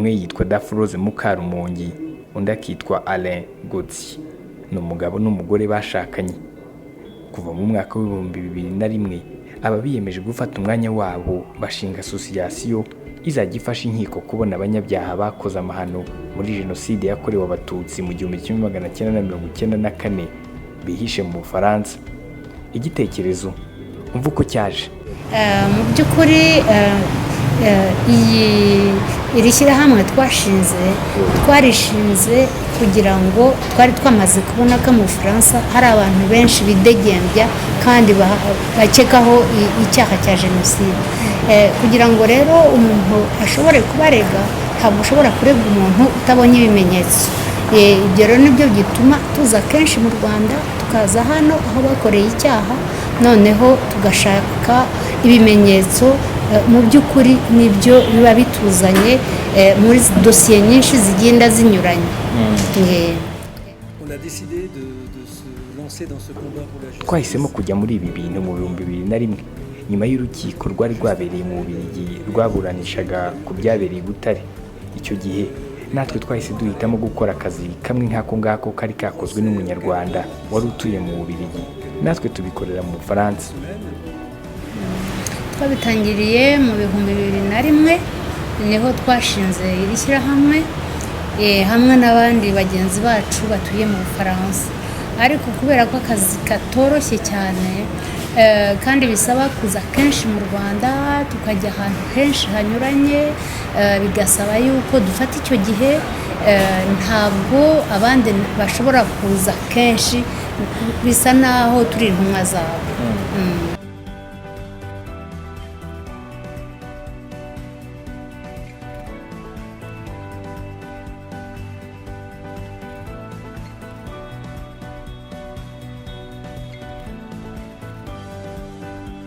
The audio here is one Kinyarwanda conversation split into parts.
umwe yitwa Daphrose Mukarumongi, undi akitwa Alain Gauthier. Ni umugabo n'umugore bashakanye. Kuva mu mwaka w'2001 aba biyemeje gufata umwanya wabo bashinga association izajya ifasha inkiko kubona abanyabyaha bakoze amahano muri jenoside yakorewe abatutsi mu 1994 bihishe mu Bufaransa. Igitekerezo umva uko cyaje. Mu by'ukuri iri shyirahamwe twarishinze kugira ngo twari twamaze kubona ko mu Bufaransa hari abantu benshi bidegembya kandi bakekaho icyaha cya jenoside. Kugira ngo rero umuntu ashobore kubarega, ntabwo ushobora kurega umuntu utabonye ibimenyetso. Ibyo rero nibyo gituma tuza kenshi mu Rwanda, tukaza hano aho bakoreye icyaha, noneho tugashaka ibimenyetso. Mu by'ukuri nibyo biba bituzanye muri dosiye nyinshi zigenda zinyuranye. Twahisemo kujya muri ibi bintu mu 2001 nyuma y'urukiko rwari rwabereye mu Bubiligi rwaburanishaga ku byabereye i Butare. Icyo gihe natwe twahise duhitamo gukora akazi kamwe nk'ako ngako kari kakozwe n'umunyarwanda wari utuye mu Bubiligi, natwe tubikorera mu Bufaransa. Twabitangiriye mu 2001 niho twashinze iri shyirahamwe hamwe n'abandi bagenzi bacu batuye mu Bufaransa. Ariko kubera ko akazi katoroshye cyane kandi bisaba kuza kenshi mu Rwanda, tukajya ahantu henshi hanyuranye, bigasaba yuko dufata icyo gihe, ntabwo abandi bashobora kuza kenshi, bisa naho turi intumwa zabo.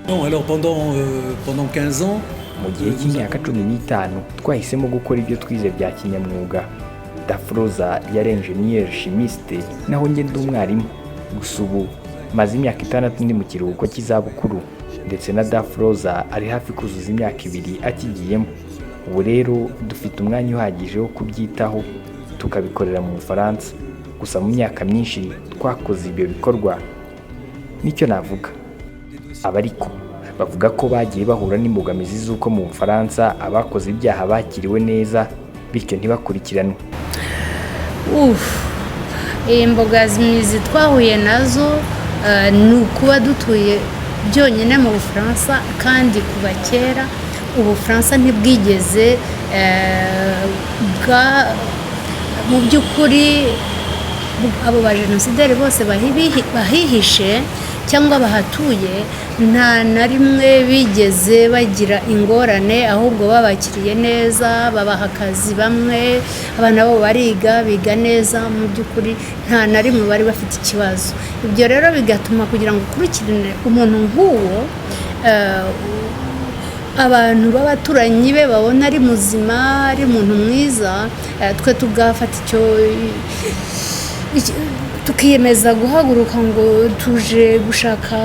Non, alors pendant 15 ans, mu gihe cy'imyaka 15 twahisemo gukora ibyo twize bya kinyamwuga. Daphrose yari engineer chimiste, naho njye ndi umwarimu. Gusa ubu maze imyaka 6 ndi mu kiruhuko cy'izabukuru, ndetse na Daphrose ari hafi kuzuza imyaka 2 akigiyemo. Ubu rero dufite umwanya uhagije wo kubyitaho, tukabikorera mu Bufaransa. Gusa mu myaka myinshi twakoze ibyo bikorwa. Nicyo navuga. Abariko bavuga ko bagiye bahura n'imbogamizi z'uko mu Bufaransa abakoze ibyaha bakiriwe neza bityo ntibakurikiranwe. Imbogamizi twahuye nazo ni ukuba dutuye byonyine mu Bufaransa, kandi kuva kera Ubufaransa ntibwigeze mu by'ukuri abo ba genosideri bose bahihishe cyangwa bahatuye, nta na rimwe bigeze bagira ingorane, ahubwo babakiriye neza, babaha akazi. Bamwe abana babo biga neza, mu by'ukuri nta na rimwe bari bafite ikibazo. Ibyo rero bigatuma kugira ngo ukurikirane umuntu nk'uwo, abantu b'abaturanyi be babona ari muzima, ari umuntu mwiza, twe tugafata tukiyemeza guhaguruka ngo tuje gushaka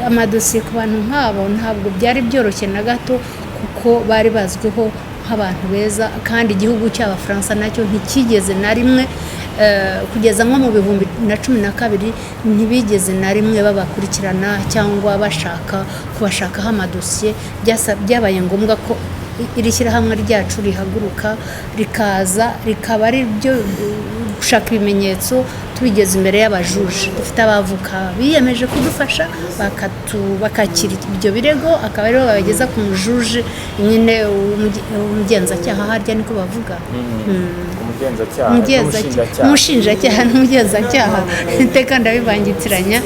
amadosiye ku bantu nk'abo. Ntabwo byari byoroshye na gato, kuko bari bazwiho nk'abantu beza, kandi igihugu cy'Abafaransa nacyo ntikigeze na rimwe kugeza nko mu 2012 ntibigeze na rimwe babakurikirana cyangwa kubashakaho amadosiye. Byabaye ngombwa ko iri shyirahamwe ryacu rihaguruka rikaza, rikaba ari byo gushaka ibimenyetso tubigeze imbere y'abajuje. Dufite abavoka biyemeje kudufasha bakakira ibyo birego, akaba aribo babigeza ku mujuje nyine umugenzacyaha, harya niko bavuga. Umushinjacyaha n'umugenzacyaha, iteka ndabivangitiranya.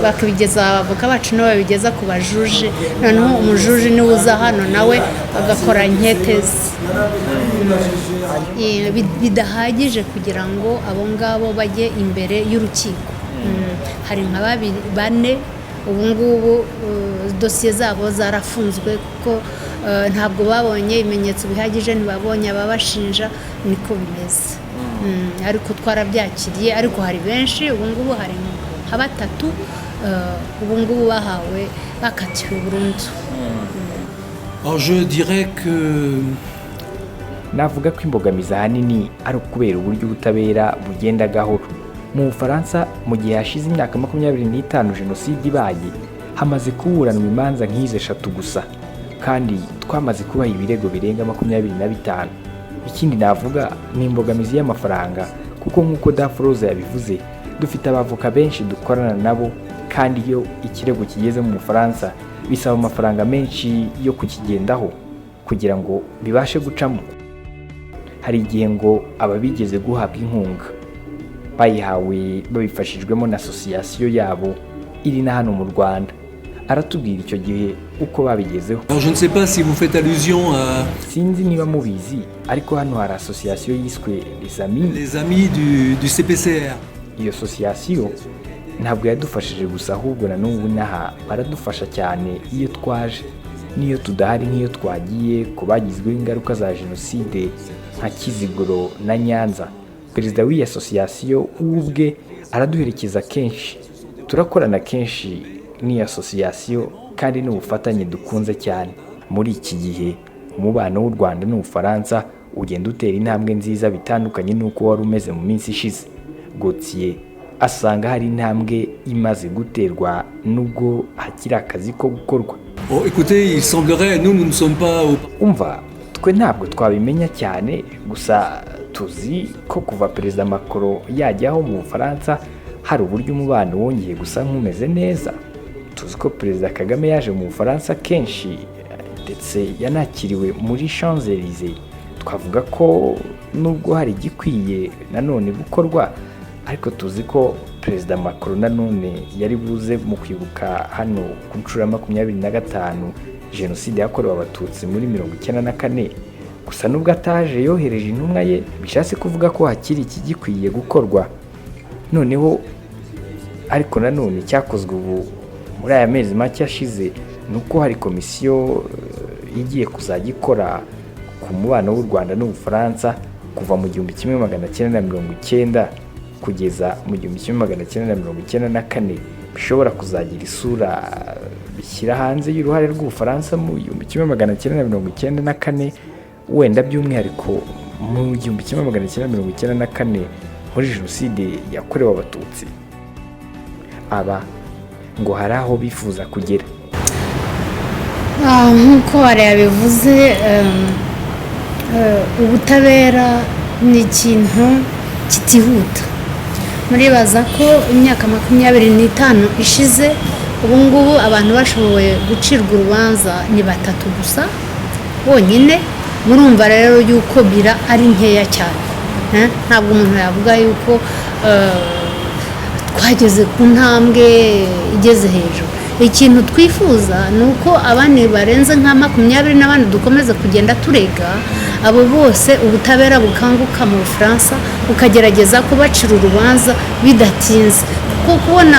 Bakabigeza abavoka bacu nabo babigeza ku bajuje, noneho umujuje niwe uza hano nawe agakora inketezi. Bidahagije kugira ngo abo ngabo bajye imbere y'urukiko. Hari nka 4 ubu ngubu dosiye zabo zarafunzwe kuko ntabwo babonye ibimenyetso bihagije, ntibabonye ababashinja, niko bimeze. Ariko twarabyakiriye, ariko hari benshi ubu ngubu, hari nka 3 ubu ngubu bahawe bakatiwe burundu. Alors je dirais que navuga ko imbogamizi ahanini ari ukubera uburyo ubutabera bugenda gahoro. Mu Bufaransa mu gihe hashize imyaka 25 jenoside ibaye, hamaze kuburanwa imanza nk'izi 3 gusa, kandi twamaze kubaha ibirego birenga 25. Ikindi navuga ni imbogamizi y'amafaranga, kuko nk'uko Dafroza yabivuze, dufite abavoka benshi dukorana nabo, kandi iyo ikirego kigeze mu Bufaransa bisaba amafaranga menshi yo kukigendaho kugira ngo bibashe gucamo. Hari igihe ngo ababigeze guhabwa inkunga bayihawe babifashijwemo na asosiyasiyo yabo iri na hano mu Rwanda. Aratubwira icyo gihe uko babigezeho. Alors je ne sais pas si vous faites allusion à Sinzi niba mubizi, ariko hano hari asosiyasiyo yiswe les amis du CPCR. Iyo asosiyasiyo ntabwo yadufashije gusa, ahubwo na n'ubu naha baradufasha cyane iyo twaje, niyo tudahari, nk'iyo twagiye ku bagizweho ingaruka za jenoside nka Kiziguro na Nyanza. Perezida w'iyi asosiyasiyo ubwe araduherekeza kenshi, turakorana kenshi n'iyi asosiyasiyo, kandi n'ubufatanye dukunze cyane. Muri iki gihe umubano w'u Rwanda n'Ubufaransa ugenda utera intambwe nziza bitandukanye n'uko wari umeze mu minsi ishize. Gauthier asanga hari intambwe imaze guterwa nubwo hakiri akazi ko gukorwa. Oh, écoutez, il semblerait, nous ne sommes pas Umva, twe ntabwo twabimenya cyane, gusa tuzi ko kuva Perezida Macron yajyaho mu Bufaransa hari uburyo umubano wongeye gusa nk'umeze neza. Tuzi ko Perezida Kagame yaje mu Bufaransa kenshi, ndetse yanakiriwe muri Champs-Élysées. Twavuga ko nubwo hari igikwiye nanone gukorwa, ariko tuzi ko Perezida Macron nanone yari buze mu kwibuka hano ku nshuro ya 25 jenoside yakorewe abatutsi muri 1994. Gusa nubwo ataje yohereje intumwa ye, bishatse kuvuga ko hakiri ikigikwiye gukorwa. Noneho ariko nanone cyakozwe ubu muri aya mezi make ashize, nuko hari komisiyo igiye kuzajya ikora ku mubano w'u Rwanda n'Ubufaransa kuva mu 1990 kugeza mu 1994, bishobora kuzagira isura bishyira hanze y'uruhare rw'Ubufaransa mu 1994, wenda by'umwihariko mu 1994 muri jenoside yakorewe abatutsi. Aba ngo hari aho bifuza kugera. Nk'uko yabivuze, ubutabera ni ikintu kitihuta. Muribaza ko imyaka 25 ishize, ubu ngubu abantu bashoboye gucirwa urubanza ni 3 gusa bonyine. Murumva rero yuko bira ari nkeya cyane. Ntabwo umuntu yavuga yuko twageze ku ntambwe igeze hejuru. Ikintu twifuza ni uko abandi barenze nka 20 n'abandi dukomeza kugenda turega, abo bose ubutabera bukanguka mu Bufaransa bukagerageza kubacira urubanza bidatinze, kuko kubona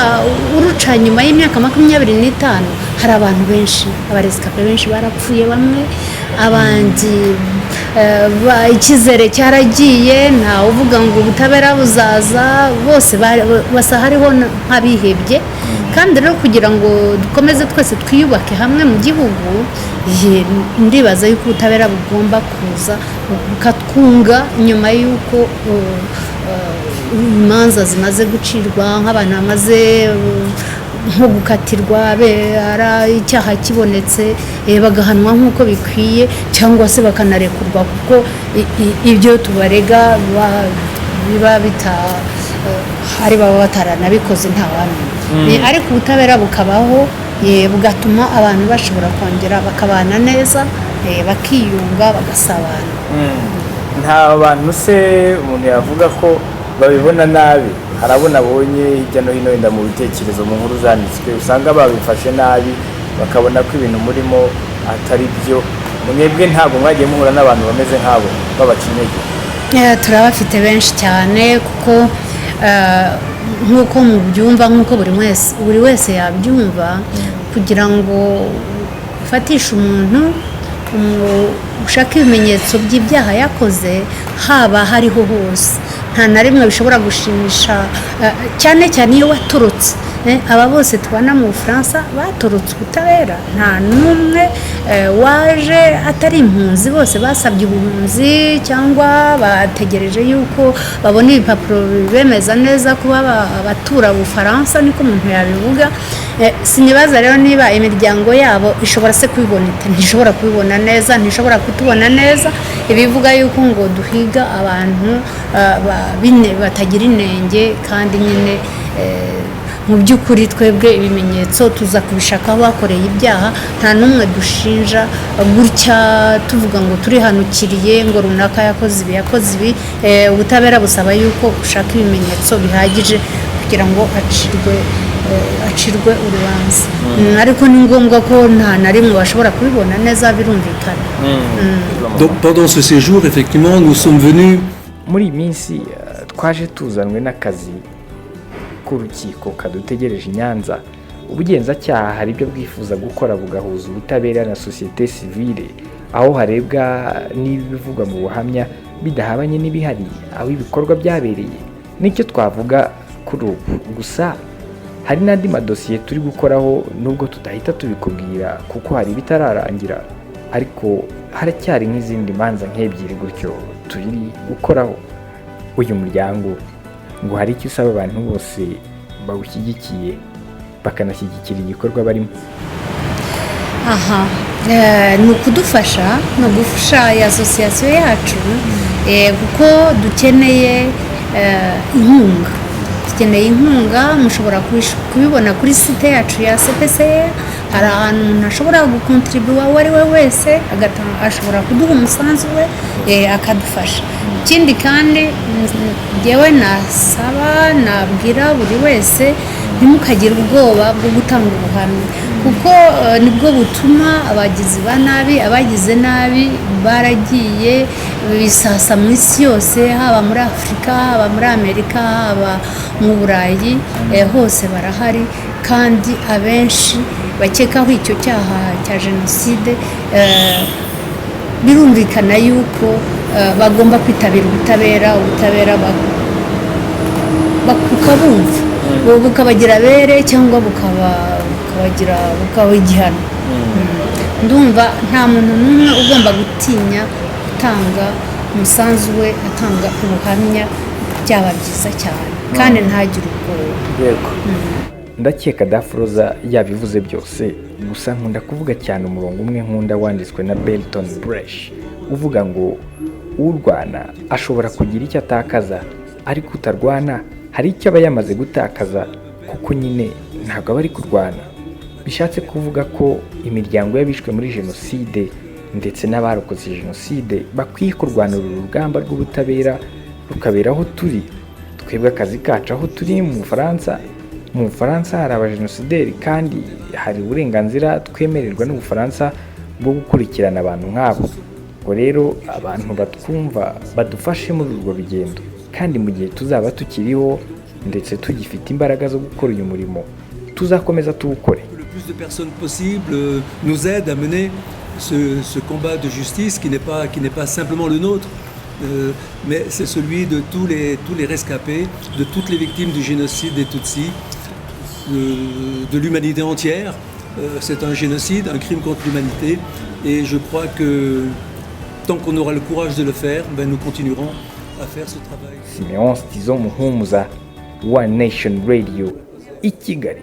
uruca nyuma y'imyaka 25 hari abantu benshi, abaresikape benshi barapfuye, bamwe abandi icyizere cyaragiye, nta uvuga ngo ubutabera buzaza, bose basa hariho nk'abihebye. Kandi rero kugira ngo dukomeze twese twiyubake hamwe mu gihugu, ndibaza yuko ubutabera bugomba kuza bukatwunga nyuma y'uko imanza zimaze gucirwa, nk'abantu bamaze nko gukatirwa icyaha kibonetse, bagahanwa nk'uko bikwiye, cyangwa se bakanarekurwa, kuko ibyo tubarega biba hari baba bataranabikoze ntawamenya. Ariko ubutabera bukabaho, bugatuma abantu bashobora kongera bakabana neza, bakiyunga, bagasabana. Nta bantu se umuntu yavuga ko babibona nabi? Harabona abonye hirya no hino wenda mu bitekerezo mu nkuru zanditswe, usanga babifashe nabi, bakabona ko ibintu murimo atari byo. Mwebwe ntabwo mwagiye muhura n'abantu bameze nk'abo babacinege? Turabafite benshi cyane, kuko nk'uko mubyumva, nk'uko buri wese yabyumva, kugira ngo ufatishe umuntu ushaka ibimenyetso by'ibyaha yakoze haba hariho hose nta na rimwe bishobora gushimisha cyane cyane iyo watorotse aba bose tubana mu Bufaransa batorotse ubutabera nta n'umwe waje atari impunzi bose basabye ubuhunzi cyangwa bategereje yuko babona ibipapuro bemeza neza kuba abatura Bufaransa niko umuntu yabivuga sinibaza rero niba imiryango yabo ishobora se kubibona ntishobora kubibona neza ntishobora kutubona neza ibivuga yuko ngo duhiga abantu batagira inenge kandi nyine mu by'ukuri twebwe ibimenyetso tuza kubishaka aho bakoreye ibyaha nta n'umwe dushinja gutya tuvuga ngo turihanukiriye ngo runaka yakoze ibi ubutabera busaba yuko ushaka ibimenyetso bihagije kugira ngo acirwe urubanza ariko ni ngombwa ko nta na rimwe bashobora kubibona neza birumvikana. Donc pendant ce séjour effectivement nous sommes venus muri iyi minsi twaje tuzanwe n'akazi k'urukiko kadutegereje i Nyanza. Ubugenzacyaha hari ibyo bwifuza gukora bugahuza ubutabera na sosiyete sivile aho harebwa n'ibivugwa mu buhamya bidahabanye n'ibihari aho ibikorwa byabereye nicyo twavuga kuri ubu. Gusa hari n'andi madosiye turi gukoraho nubwo tutahita tubikubwira kuko hari bitararangira ariko haracyari nk'izindi manza nk'ebyiri gutyo turi gukoraho. Uyu muryango ngo hari icyo usaba abantu bose bawushyigikiye bakanashyigikira igikorwa barimo. Ni ukudufasha no gufasha asosiyasiyo yacu kuko dukeneye inkunga mushobora kubibona kuri site yacu ya CPCR hari ahantu umuntu ashobora gukontribuwa uwo ari we wese ashobora kuduha umusanzu we akadufasha. Ikindi kandi njyewe nasaba nabwira buri wese ntimukagire ubwoba bwo gutanga ubuhamya kuko nibwo butuma abagize nabi baragiye bisasa mu isi yose haba muri Afurika haba muri Amerika haba mu Burayi hose barahari kandi abenshi bakekaho icyo cyaha cya jenoside birumvikana yuko bagomba kwitabira ubutabera bakabumva bukabagira abere cyangwa bukaba igihano. Ndumva nta muntu n'umwe ugomba gutinya gutanga umusanzu we atanga ubuhamya byaba byiza cyane kandi ntagire ubwoba. Ndakeka Dafroza yabivuze byose gusa nkunda kuvuga cyane umurongo umwe nkunda wanditswe na Bertolt Brecht uvuga ngo urwana ashobora kugira icyo atakaza ariko utarwana hari icyo aba yamaze gutakaza kuko nyine ntabwo aba ari kurwana. Bishatse kuvuga ko imiryango y'abishwe muri jenoside ndetse n'abarokotse jenoside bakwiye kurwanira urugamba rw'ubutabera rukabera aho turi. Twebwe akazi kacu aho turi mu Bufaransa hari abajenosideri kandi hari uburenganzira twemererwa n'Ubufaransa bwo gukurikirana abantu nk'abo. Ngo rero abantu batwumva badufashe muri urwo rugendo kandi mu gihe tuzaba tukiriho ndetse tugifite imbaraga zo gukora uyu murimo tuzakomeza tuwukore. Le plus de personnes possible nous aident à mener ce combat de justice qui n'est pas simplement le nôtre. Mais c'est celui de tous les rescapés, de toutes les victimes du génocide des Tutsis, de l'humanité entière. C'est un génocide, un crime contre l'humanité. Et je crois que tant qu'on aura le courage de le faire, nous continuerons à faire ce travail. Simeon Stizo Muhumuza, One Nation Radio, i Kigali.